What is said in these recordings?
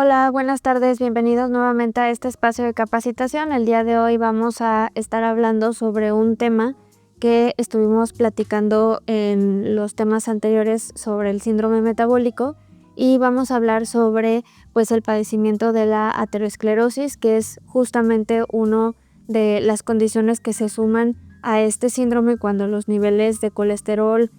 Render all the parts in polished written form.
Hola, buenas tardes, bienvenidos nuevamente a este espacio de capacitación. El día de hoy vamos a estar hablando sobre un tema que estuvimos platicando en los temas anteriores sobre el síndrome metabólico y vamos a hablar sobre el padecimiento de la aterosclerosis, que es justamente una de las condiciones que se suman a este síndrome cuando los niveles de colesterol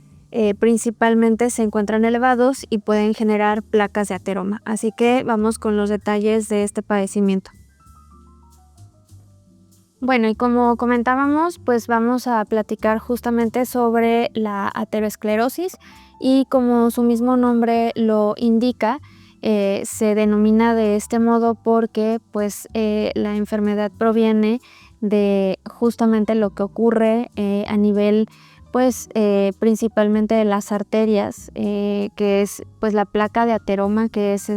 principalmente se encuentran elevados y pueden generar placas de ateroma. Así que vamos con los detalles de este padecimiento. Bueno, y como comentábamos, vamos a platicar justamente sobre la aterosclerosis y como su mismo nombre lo indica, se denomina de este modo porque la enfermedad proviene de justamente lo que ocurre a nivel principalmente de las arterias, que es la placa de ateroma, que es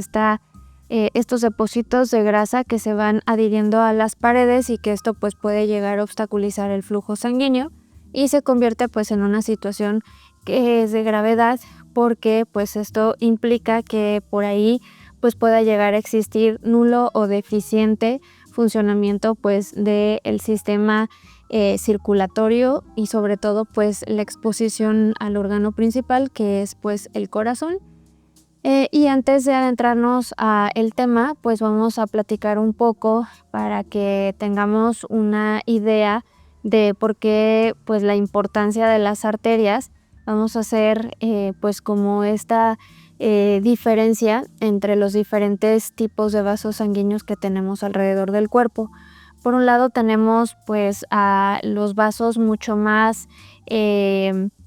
estos depósitos de grasa que se van adhiriendo a las paredes y que esto puede llegar a obstaculizar el flujo sanguíneo y se convierte en una situación que es de gravedad porque esto implica que por ahí pueda llegar a existir nulo o deficiente funcionamiento del sistema circulatorio y sobre todo la exposición al órgano principal, que es el corazón. Y antes de adentrarnos al tema, vamos a platicar un poco para que tengamos una idea de por qué la importancia de las arterias. Vamos a hacer como esta diferencia entre los diferentes tipos de vasos sanguíneos que tenemos alrededor del cuerpo. Por un lado tenemos a los vasos mucho más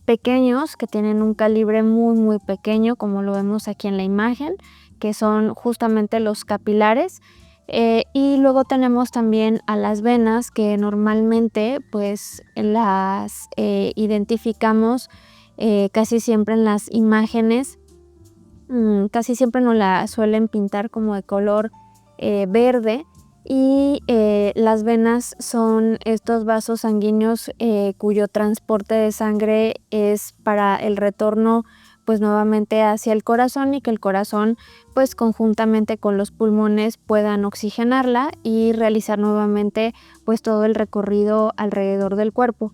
pequeños, que tienen un calibre muy pequeño, como lo vemos aquí en la imagen, que son justamente los capilares. Y luego tenemos también a las venas, que normalmente las identificamos casi siempre en las imágenes. Casi siempre nos la suelen pintar como de color verde. Y las venas son estos vasos sanguíneos cuyo transporte de sangre es para el retorno nuevamente hacia el corazón y que el corazón conjuntamente con los pulmones puedan oxigenarla y realizar nuevamente todo el recorrido alrededor del cuerpo.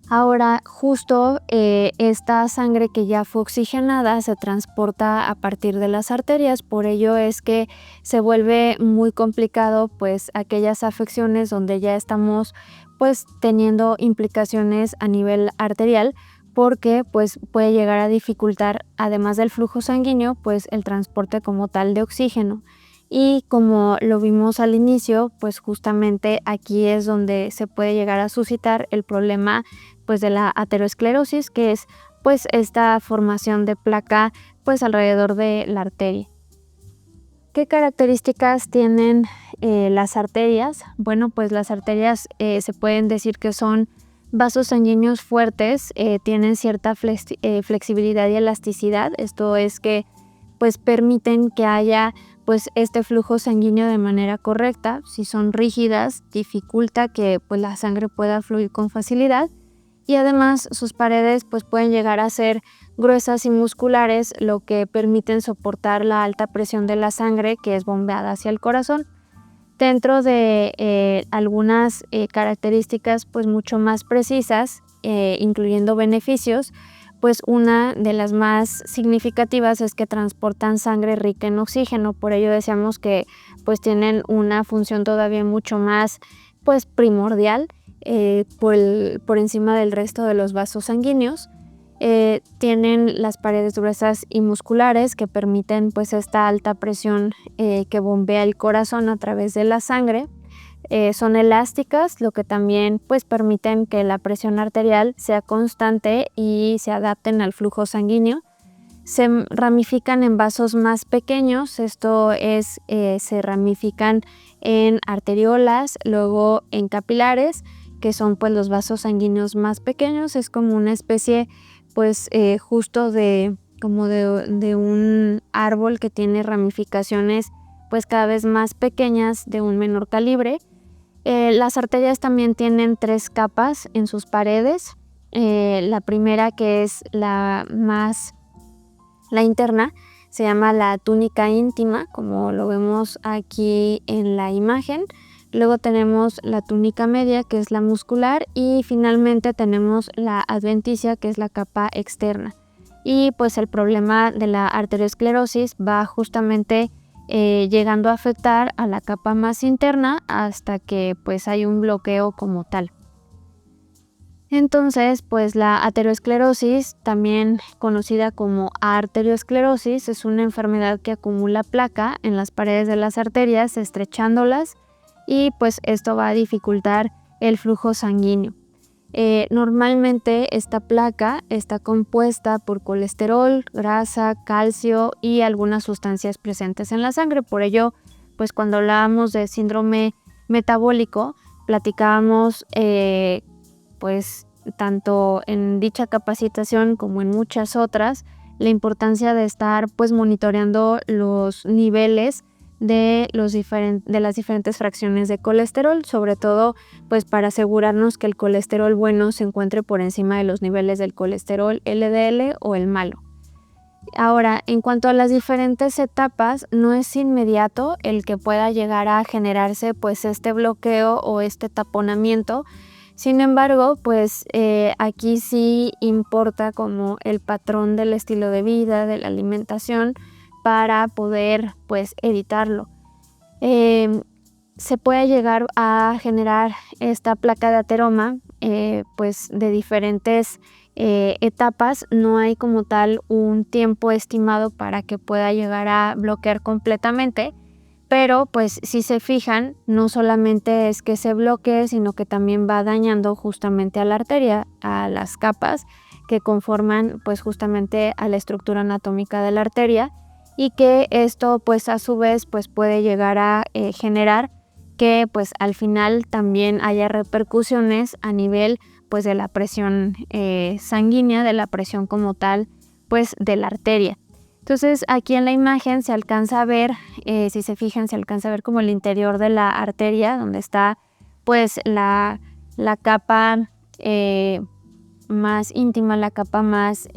Ahora, justo esta sangre que ya fue oxigenada se transporta a partir de las arterias, por ello es que se vuelve muy complicado aquellas afecciones donde ya estamos teniendo implicaciones a nivel arterial, porque puede llegar a dificultar, además del flujo sanguíneo, el transporte como tal de oxígeno. Y como lo vimos al inicio, justamente aquí es donde se puede llegar a suscitar el problema de la aterosclerosis, que es esta formación de placa alrededor de la arteria. ¿Qué características tienen las arterias? Bueno, las arterias se pueden decir que son vasos sanguíneos fuertes, tienen cierta flexibilidad y elasticidad. Esto es que permiten que haya este flujo sanguíneo de manera correcta. Si son rígidas, dificulta que la sangre pueda fluir con facilidad. Y además sus paredes pueden llegar a ser gruesas y musculares, lo que permiten soportar la alta presión de la sangre que es bombeada hacia el corazón. Dentro de algunas características mucho más precisas, incluyendo beneficios, una de las más significativas es que transportan sangre rica en oxígeno. Por ello decíamos que tienen una función todavía mucho más primordial por encima del resto de los vasos sanguíneos. Tienen las paredes gruesas y musculares que permiten esta alta presión que bombea el corazón a través de la sangre. Son elásticas, lo que también permiten que la presión arterial sea constante y se adapten al flujo sanguíneo. Se ramifican en vasos más pequeños, esto es, se ramifican en arteriolas, luego en capilares, que son los vasos sanguíneos más pequeños. Es como una especie justo de un árbol que tiene ramificaciones cada vez más pequeñas de un menor calibre. Las arterias también tienen 3 capas en sus paredes. La primera, que es la interna, se llama la túnica íntima, como lo vemos aquí en la imagen. Luego tenemos la túnica media, que es la muscular, y finalmente tenemos la adventicia, que es la capa externa. Y pues el problema de la arteriosclerosis va justamente llegando a afectar a la capa más interna hasta que pues hay un bloqueo como tal. Entonces, pues la aterosclerosis, también conocida como arteriosclerosis, es una enfermedad que acumula placa en las paredes de las arterias, estrechándolas, y pues esto va a dificultar el flujo sanguíneo. Normalmente esta placa está compuesta por colesterol, grasa, calcio y algunas sustancias presentes en la sangre. Por ello, pues cuando hablábamos de síndrome metabólico, platicábamos pues tanto en dicha capacitación como en muchas otras, la importancia de estar pues monitoreando los niveles de las diferentes fracciones de colesterol, sobre todo pues para asegurarnos que el colesterol bueno se encuentre por encima de los niveles del colesterol LDL o el malo. Ahora, en cuanto a las diferentes etapas, no es inmediato el que pueda llegar a generarse pues este bloqueo o este taponamiento. Sin embargo, pues aquí sí importa como el patrón del estilo de vida, de la alimentación, para poder pues evitarlo. Se puede llegar a generar esta placa de ateroma pues de diferentes etapas. No hay como tal un tiempo estimado para que pueda llegar a bloquear completamente, pero pues si se fijan, no solamente es que se bloquee, sino que también va dañando justamente a la arteria, a las capas que conforman pues justamente a la estructura anatómica de la arteria, y que esto pues a su vez pues puede llegar a generar que pues al final también haya repercusiones a nivel pues de la presión sanguínea, de la presión como tal pues de la arteria. Entonces aquí en la imagen se alcanza a ver, si se fijan, se alcanza a ver como el interior de la arteria, donde está pues la capa más íntima, la capa más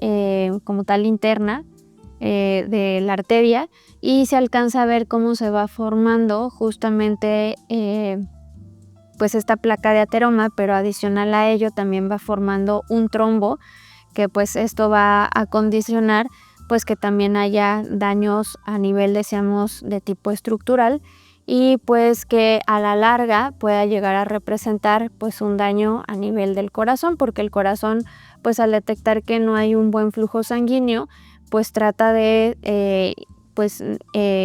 como tal interna de la arteria, y se alcanza a ver cómo se va formando justamente pues esta placa de ateroma, pero adicional a ello también va formando un trombo, que pues esto va a condicionar pues que también haya daños a nivel, decíamos, de tipo estructural, y pues que a la larga pueda llegar a representar pues un daño a nivel del corazón, porque el corazón pues al detectar que no hay un buen flujo sanguíneo pues trata de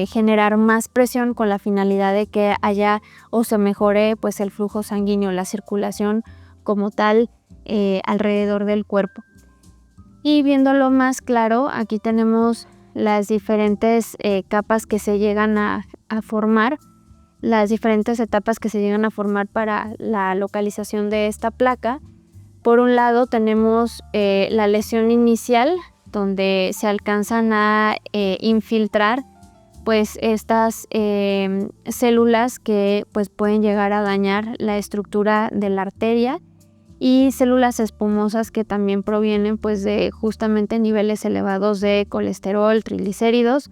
generar más presión con la finalidad de que haya o se mejore pues el flujo sanguíneo, la circulación como tal alrededor del cuerpo. Y viéndolo más claro, aquí tenemos las diferentes capas que se llegan a formar, las diferentes etapas que se llegan a formar para la localización de esta placa. Por un lado tenemos la lesión inicial, donde se alcanzan a infiltrar pues estas células que pues pueden llegar a dañar la estructura de la arteria, y células espumosas que también provienen pues de justamente niveles elevados de colesterol, triglicéridos,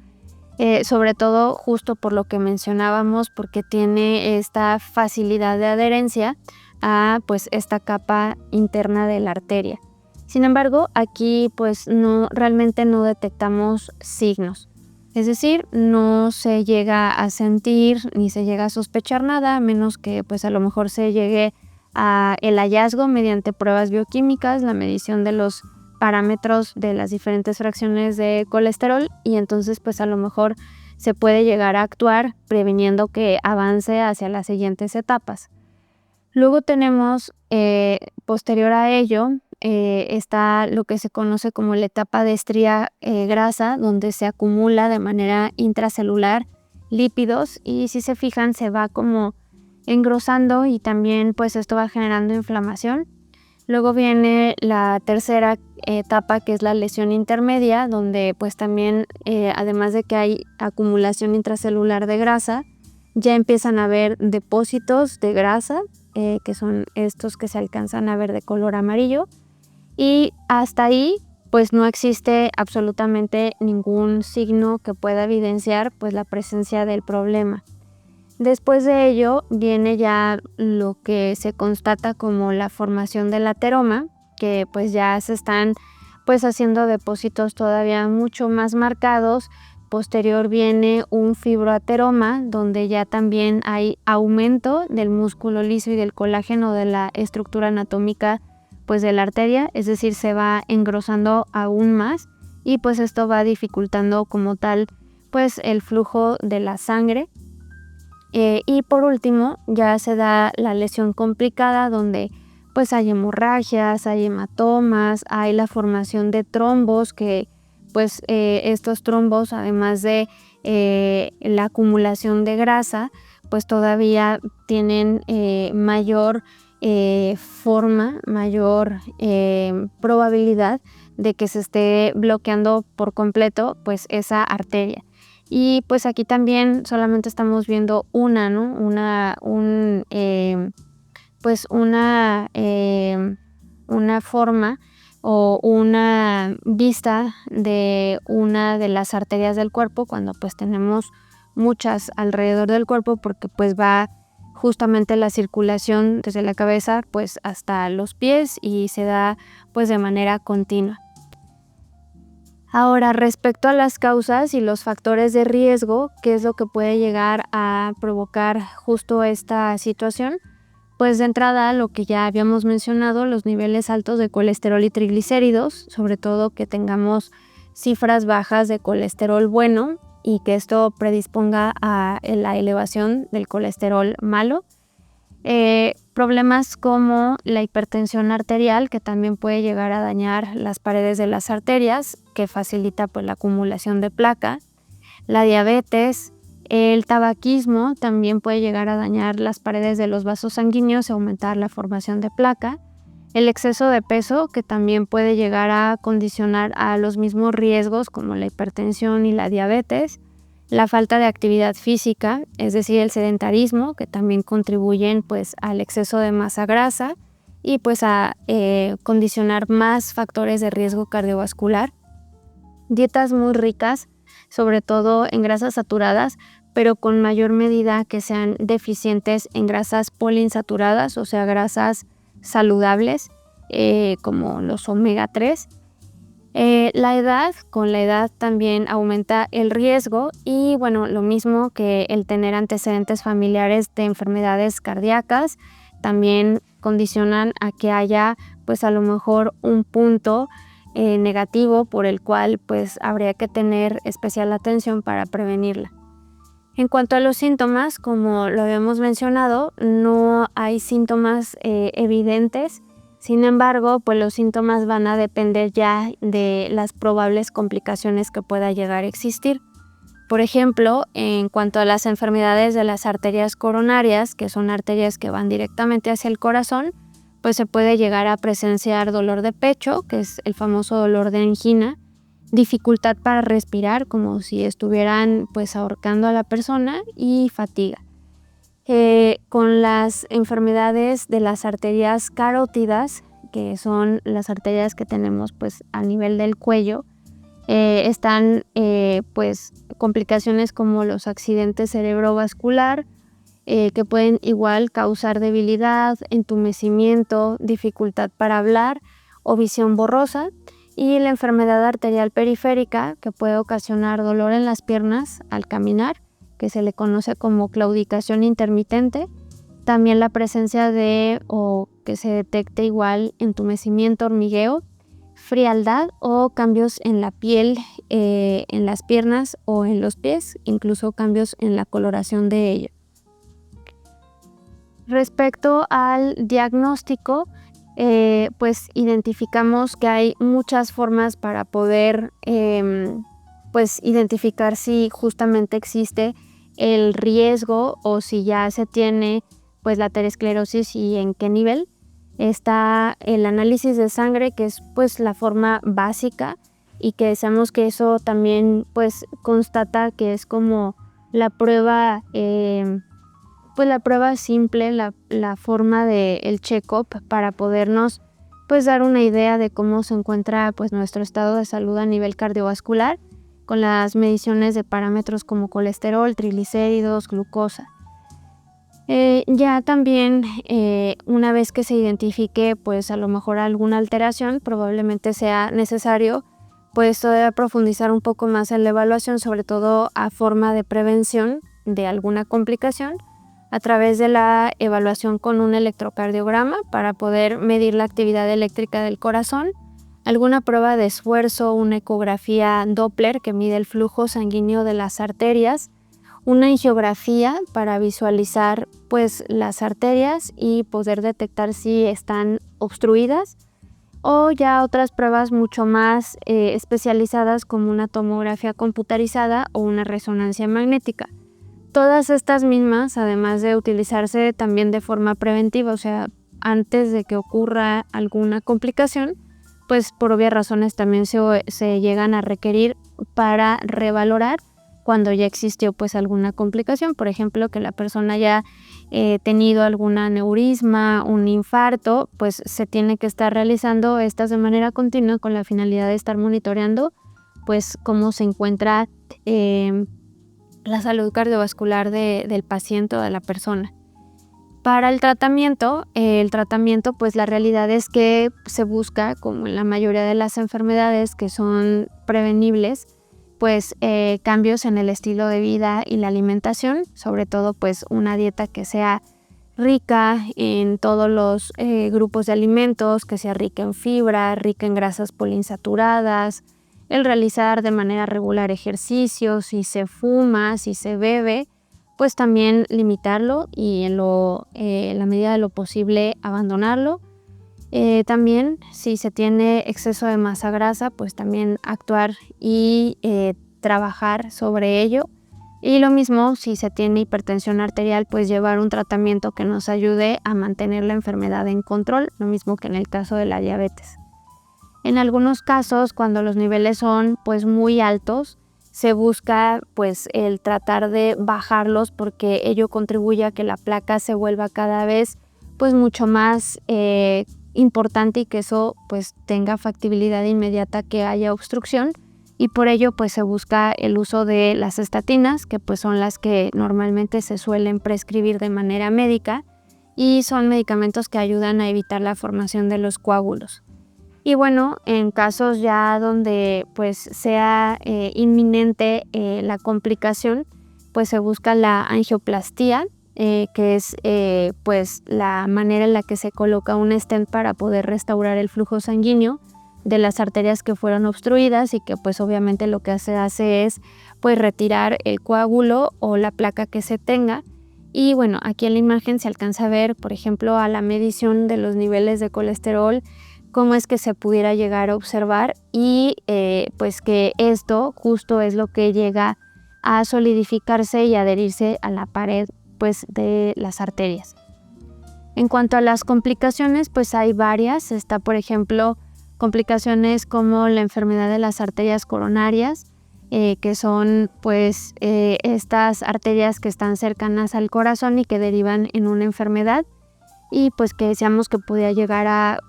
sobre todo justo por lo que mencionábamos, porque tiene esta facilidad de adherencia a pues esta capa interna de la arteria. Sin embargo, aquí pues realmente no detectamos signos. Es decir, no se llega a sentir ni se llega a sospechar nada, a menos que pues a lo mejor se llegue a el hallazgo mediante pruebas bioquímicas, la medición de los parámetros de las diferentes fracciones de colesterol, y entonces pues a lo mejor se puede llegar a actuar previniendo que avance hacia las siguientes etapas. Luego tenemos, posterior a ello, está lo que se conoce como la etapa de estría grasa, donde se acumula de manera intracelular lípidos, y si se fijan se va como engrosando, y también pues esto va generando inflamación. Luego viene la tercera etapa, que es la lesión intermedia, donde pues también además de que hay acumulación intracelular de grasa, ya empiezan a haber depósitos de grasa, que son estos que se alcanzan a ver de color amarillo, y hasta ahí pues no existe absolutamente ningún signo que pueda evidenciar pues la presencia del problema. Después de ello viene ya lo que se constata como la formación del ateroma, que pues ya se están pues haciendo depósitos todavía mucho más marcados. Posterior viene un fibroateroma, donde ya también hay aumento del músculo liso y del colágeno de la estructura anatómica pues de la arteria, es decir, se va engrosando aún más y pues esto va dificultando como tal pues el flujo de la sangre. Y por último ya se da la lesión complicada, donde pues hay hemorragias, hay hematomas, hay la formación de trombos, que pues estos trombos, además de la acumulación de grasa, pues todavía tienen mayor mayor probabilidad de que se esté bloqueando por completo pues esa arteria. Y pues aquí también solamente estamos viendo una, ¿no? Pues una forma o una vista de una de las arterias del cuerpo, cuando pues tenemos muchas alrededor del cuerpo, porque pues va justamente la circulación desde la cabeza pues hasta los pies y se da pues de manera continua. Ahora, respecto a las causas y los factores de riesgo, ¿qué es lo que puede llegar a provocar justo esta situación? Pues de entrada, lo que ya habíamos mencionado, los niveles altos de colesterol y triglicéridos, sobre todo que tengamos cifras bajas de colesterol bueno y que esto predisponga a la elevación del colesterol malo. Problemas como la hipertensión arterial, que también puede llegar a dañar las paredes de las arterias, que facilita pues la acumulación de placa. La diabetes, el tabaquismo también puede llegar a dañar las paredes de los vasos sanguíneos y aumentar la formación de placa. El exceso de peso, que también puede llegar a condicionar a los mismos riesgos como la hipertensión y la diabetes. La falta de actividad física, es decir, el sedentarismo, que también contribuyen pues al exceso de masa grasa y pues a condicionar más factores de riesgo cardiovascular. Dietas muy ricas, sobre todo en grasas saturadas, pero con mayor medida que sean deficientes en grasas poliinsaturadas, o sea, grasas saludables, como los omega 3. Con la edad también aumenta el riesgo y bueno, lo mismo que el tener antecedentes familiares de enfermedades cardíacas, también condicionan a que haya pues a lo mejor un punto negativo por el cual pues habría que tener especial atención para prevenirla. En cuanto a los síntomas, como lo habíamos mencionado, no hay síntomas evidentes. Sin embargo, pues los síntomas van a depender ya de las probables complicaciones que pueda llegar a existir. Por ejemplo, en cuanto a las enfermedades de las arterias coronarias, que son arterias que van directamente hacia el corazón, pues se puede llegar a presenciar dolor de pecho, que es el famoso dolor de angina, dificultad para respirar, como si estuvieran pues ahorcando a la persona, y fatiga. Con las enfermedades de las arterias carótidas, que son las arterias que tenemos pues a nivel del cuello, están pues complicaciones como los accidentes cerebrovascular, que pueden igual causar debilidad, entumecimiento, dificultad para hablar o visión borrosa, y la enfermedad arterial periférica, que puede ocasionar dolor en las piernas al caminar, que se le conoce como claudicación intermitente. También la presencia de o que se detecte igual entumecimiento, hormigueo, frialdad o cambios en la piel, en las piernas o en los pies, incluso cambios en la coloración de ello. Respecto al diagnóstico, pues identificamos que hay muchas formas para poder pues identificar si justamente existe el riesgo o si ya se tiene pues la aterosclerosis y en qué nivel. Está el análisis de sangre, que es pues la forma básica y que sabemos que eso también pues constata que es como la prueba pues la prueba simple, la forma del check-up para podernos pues dar una idea de cómo se encuentra pues nuestro estado de salud a nivel cardiovascular con las mediciones de parámetros como colesterol, triglicéridos, glucosa. Ya también una vez que se identifique pues a lo mejor alguna alteración, probablemente sea necesario pues todavía profundizar un poco más en la evaluación, sobre todo a forma de prevención de alguna complicación a través de la evaluación con un electrocardiograma para poder medir la actividad eléctrica del corazón, alguna prueba de esfuerzo, una ecografía Doppler que mide el flujo sanguíneo de las arterias, una angiografía para visualizar pues las arterias y poder detectar si están obstruidas, o ya otras pruebas mucho más especializadas como una tomografía computarizada o una resonancia magnética. Todas estas mismas, además de utilizarse también de forma preventiva, o sea, antes de que ocurra alguna complicación, pues por obvias razones también se llegan a requerir para revalorar cuando ya existió pues alguna complicación, por ejemplo, que la persona haya tenido algún aneurisma, un infarto, pues se tiene que estar realizando estas de manera continua con la finalidad de estar monitoreando pues cómo se encuentra la salud cardiovascular del paciente o de la persona. Para el tratamiento pues la realidad es que se busca, como en la mayoría de las enfermedades que son prevenibles, pues cambios en el estilo de vida y la alimentación, sobre todo pues una dieta que sea rica en todos los grupos de alimentos, que sea rica en fibra, rica en grasas poliinsaturadas, el realizar de manera regular ejercicios, si se fuma, si se bebe, pues también limitarlo y en la medida de lo posible abandonarlo. También si se tiene exceso de masa grasa, pues también actuar y trabajar sobre ello. Y lo mismo si se tiene hipertensión arterial, pues llevar un tratamiento que nos ayude a mantener la enfermedad en control, lo mismo que en el caso de la diabetes. En algunos casos, cuando los niveles son pues muy altos, se busca pues el tratar de bajarlos porque ello contribuye a que la placa se vuelva cada vez pues mucho más importante y que eso pues tenga factibilidad inmediata que haya obstrucción, y por ello pues se busca el uso de las estatinas, que pues son las que normalmente se suelen prescribir de manera médica y son medicamentos que ayudan a evitar la formación de los coágulos. Y bueno, en casos ya donde pues sea inminente la complicación, pues se busca la angioplastía, que es pues la manera en la que se coloca un stent para poder restaurar el flujo sanguíneo de las arterias que fueron obstruidas y que pues obviamente lo que se hace es pues retirar el coágulo o la placa que se tenga. Y bueno, aquí en la imagen se alcanza a ver, por ejemplo, a la medición de los niveles de colesterol, cómo es que se pudiera llegar a observar y pues que esto justo es lo que llega a solidificarse y adherirse a la pared pues de las arterias. En cuanto a las complicaciones, pues hay varias. Está, por ejemplo, complicaciones como la enfermedad de las arterias coronarias, que son pues estas arterias que están cercanas al corazón y que derivan en una enfermedad, y pues que decíamos que podía llegar a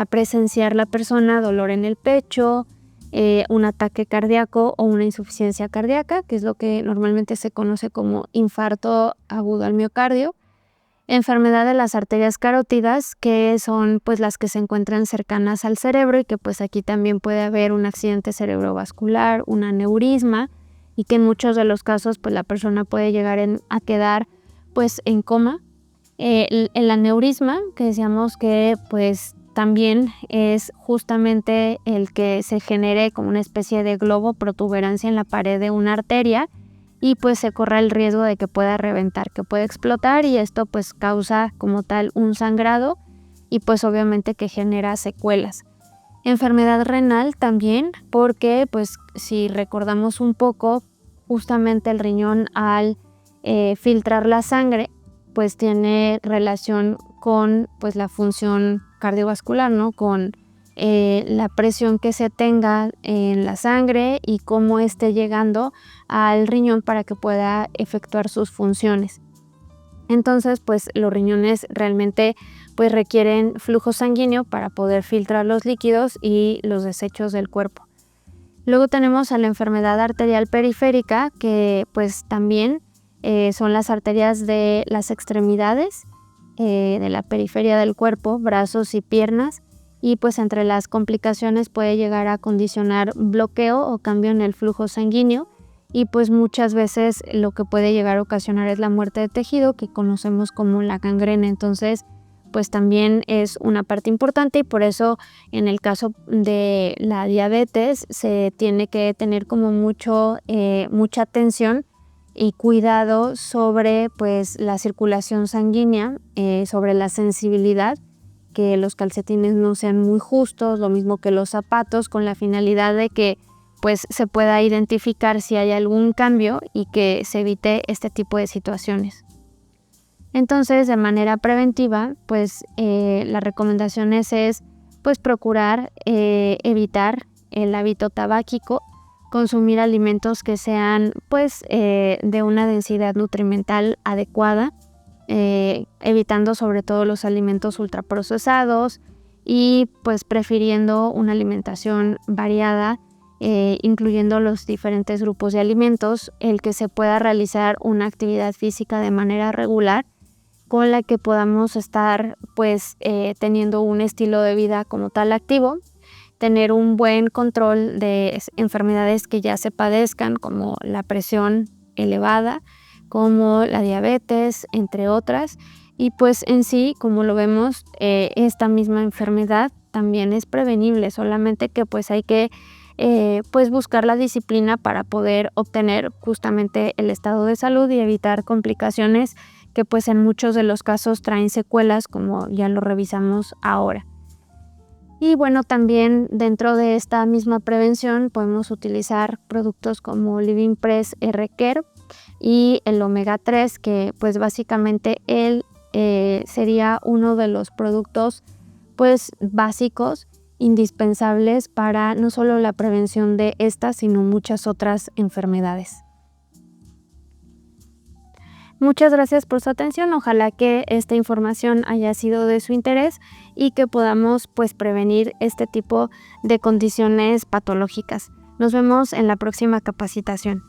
presenciar la persona dolor en el pecho, un ataque cardíaco o una insuficiencia cardíaca, que es lo que normalmente se conoce como infarto agudo al miocardio. Enfermedad de las arterias carótidas, que son pues las que se encuentran cercanas al cerebro y que pues aquí también puede haber un accidente cerebrovascular, un aneurisma, y que en muchos de los casos pues la persona puede llegar a quedar pues en coma. El aneurisma, que decíamos que pues también es justamente el que se genere como una especie de globo, protuberancia en la pared de una arteria, y pues se corre el riesgo de que pueda reventar, que pueda explotar, y esto pues causa como tal un sangrado y pues obviamente que genera secuelas. Enfermedad renal también, porque pues si recordamos un poco, justamente el riñón al filtrar la sangre pues tiene relación con pues la función cardiovascular, ¿no? Con la presión que se tenga en la sangre y cómo esté llegando al riñón para que pueda efectuar sus funciones. Entonces, pues los riñones realmente pues requieren flujo sanguíneo para poder filtrar los líquidos y los desechos del cuerpo. Luego tenemos a la enfermedad arterial periférica, que pues también son las arterias de las extremidades, de la periferia del cuerpo, brazos y piernas, y pues entre las complicaciones puede llegar a condicionar bloqueo o cambio en el flujo sanguíneo, y pues muchas veces lo que puede llegar a ocasionar es la muerte de tejido, que conocemos como la gangrena. Entonces pues también es una parte importante, y por eso en el caso de la diabetes se tiene que tener como mucha atención y cuidado sobre pues la circulación sanguínea, sobre la sensibilidad, que los calcetines no sean muy justos, lo mismo que los zapatos, con la finalidad de que pues se pueda identificar si hay algún cambio y que se evite este tipo de situaciones. Entonces, de manera preventiva, pues las recomendaciones es pues procurar evitar el hábito tabáquico, consumir alimentos que sean pues de una densidad nutrimental adecuada, evitando sobre todo los alimentos ultraprocesados y pues prefiriendo una alimentación variada, incluyendo los diferentes grupos de alimentos, el que se pueda realizar una actividad física de manera regular, con la que podamos estar pues teniendo un estilo de vida como tal activo, tener un buen control de enfermedades que ya se padezcan, como la presión elevada, como la diabetes, entre otras. Y pues en sí, como lo vemos, esta misma enfermedad también es prevenible, solamente que pues hay que pues buscar la disciplina para poder obtener justamente el estado de salud y evitar complicaciones que pues en muchos de los casos traen secuelas, como ya lo revisamos ahora. Y bueno, también dentro de esta misma prevención podemos utilizar productos como Living Press R-Care y el omega 3, que pues básicamente él sería uno de los productos pues básicos, indispensables para no solo la prevención de estas, sino muchas otras enfermedades. Muchas gracias por su atención, ojalá que esta información haya sido de su interés y que podamos pues prevenir este tipo de condiciones patológicas. Nos vemos en la próxima capacitación.